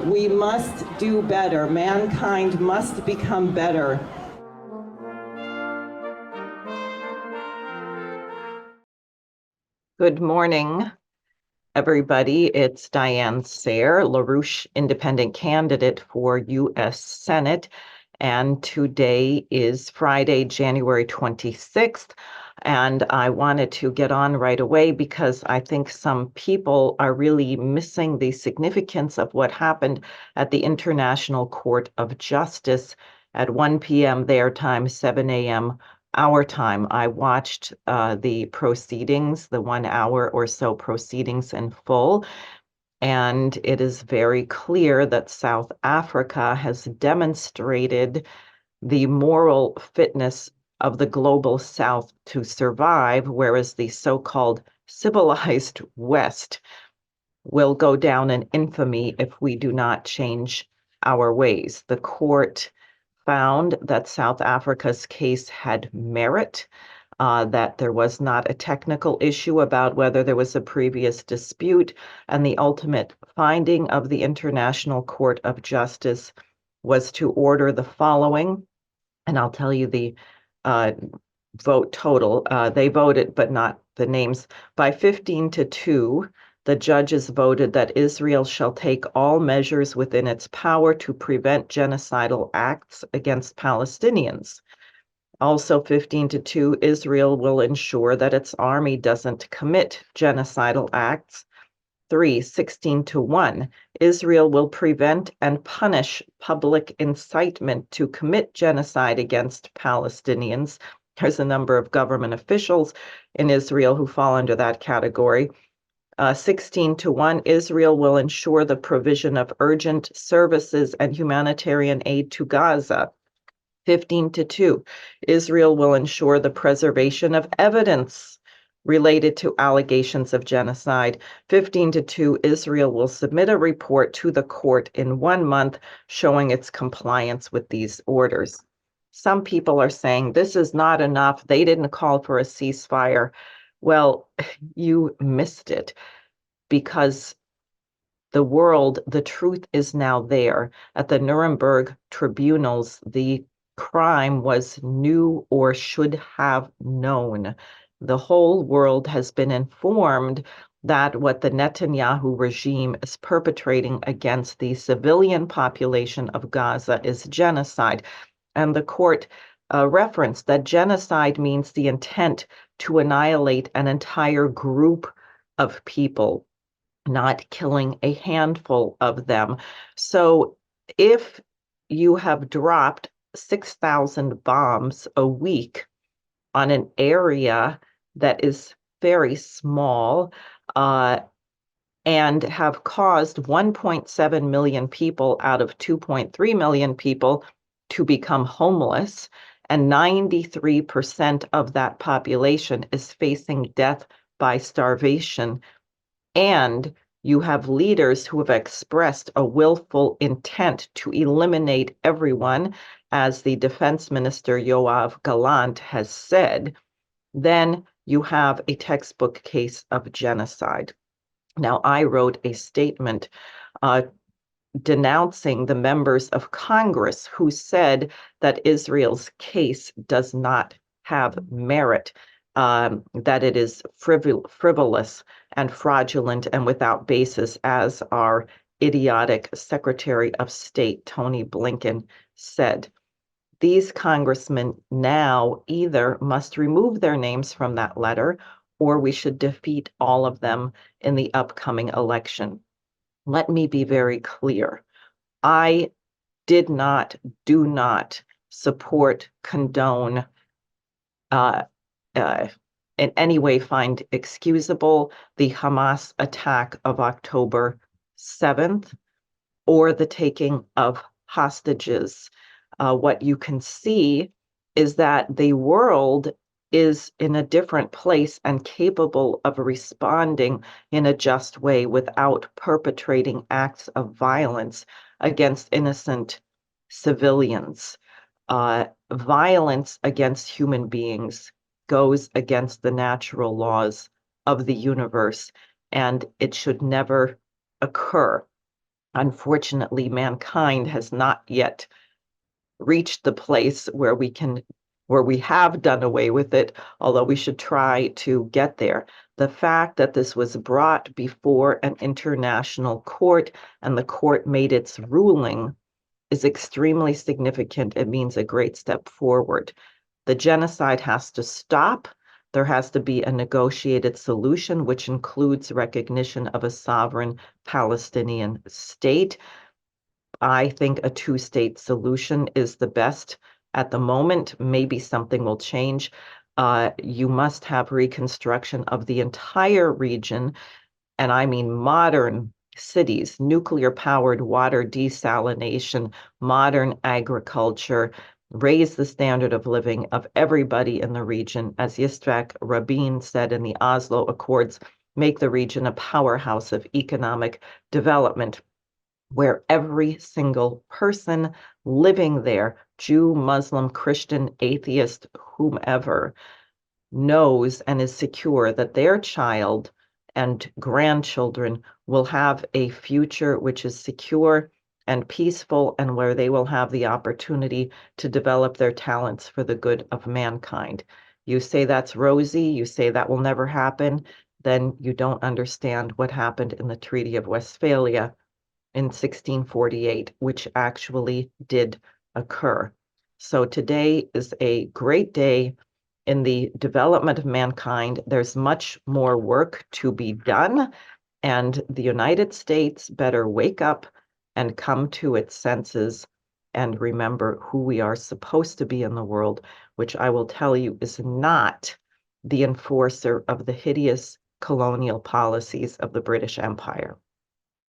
We must do better. Mankind must become better. Good morning, everybody. It's Diane Sayre, LaRouche independent candidate for U.S. Senate. And today is Friday, January 26th. And I wanted to get on right away because I think some people are really missing the significance of what happened at the International Court of Justice at 1 p.m. their time, 7 a.m. our time. I watched the proceedings, the 1 hour or so proceedings in full. And it is very clear that South Africa has demonstrated the moral fitness of the global South to survive, whereas the so-called civilized West will go down in infamy if we do not change our ways. The court found that South Africa's case had merit, that there was not a technical issue about whether there was a previous dispute, and the ultimate finding of the International Court of Justice was to order the following, and I'll tell you the vote total. They voted, but not the names. By 15-2, the judges voted that Israel shall take all measures within its power to prevent genocidal acts against Palestinians. Also 15-2, Israel will ensure that its army doesn't commit genocidal acts. 3, 16-1, Israel will prevent and punish public incitement to commit genocide against Palestinians. There's a number of government officials in Israel who fall under that category. 16-1, Israel will ensure the provision of urgent services and humanitarian aid to Gaza. 15-2, Israel will ensure the preservation of evidence related to allegations of genocide. 15-2, Israel will submit a report to the court in 1 month showing its compliance with these orders. Some people are saying this is not enough. They didn't call for a ceasefire. Well, you missed it, because the truth is now there. At the Nuremberg tribunals, the crime was new or should have known. The whole world has been informed that what the Netanyahu regime is perpetrating against the civilian population of Gaza is genocide. And the court referenced that genocide means the intent to annihilate an entire group of people, not killing a handful of them. So if you have dropped 6,000 bombs a week on an area that is very small, and have caused 1.7 million people out of 2.3 million people to become homeless, and 93% of that population is facing death by starvation, and you have leaders who have expressed a willful intent to eliminate everyone, as the defense minister Yoav Gallant has said, then you have a textbook case of genocide. Now, I wrote a statement denouncing the members of Congress who said that Israel's case does not have merit, that it is frivolous and fraudulent and without basis, as our idiotic Secretary of State, Tony Blinken, said. These congressmen now either must remove their names from that letter, or we should defeat all of them in the upcoming election. Let me be very clear. I do not support, condone, in any way find excusable the Hamas attack of October 7th or the taking of hostages. What you can see is that the world is in a different place and capable of responding in a just way without perpetrating acts of violence against innocent civilians. Violence against human beings goes against the natural laws of the universe, and it should never occur. Unfortunately, mankind has not yet reached the place where we have done away with it, although we should try to get there. The fact that this was brought before an international court and the court made its ruling is extremely significant. It means a great step forward. The genocide has to stop. There has to be a negotiated solution, which includes recognition of a sovereign Palestinian state. I think a two-state solution is the best at the moment. Maybe something will change. You must have reconstruction of the entire region, and I mean modern cities, nuclear-powered water desalination, modern agriculture, raise the standard of living of everybody in the region. As Yitzhak Rabin said in the Oslo Accords, make the region a powerhouse of economic development, where every single person living there, Jew, Muslim, Christian, atheist, whomever, knows and is secure that their child and grandchildren will have a future which is secure and peaceful, and where they will have the opportunity to develop their talents for the good of mankind. You say that's rosy, you say that will never happen, then you don't understand what happened in the Treaty of Westphalia in 1648, which actually did occur. So today is a great day in the development of mankind. There's much more work to be done, and the United States better wake up and come to its senses and remember who we are supposed to be in the world, which I will tell you is not the enforcer of the hideous colonial policies of the British Empire.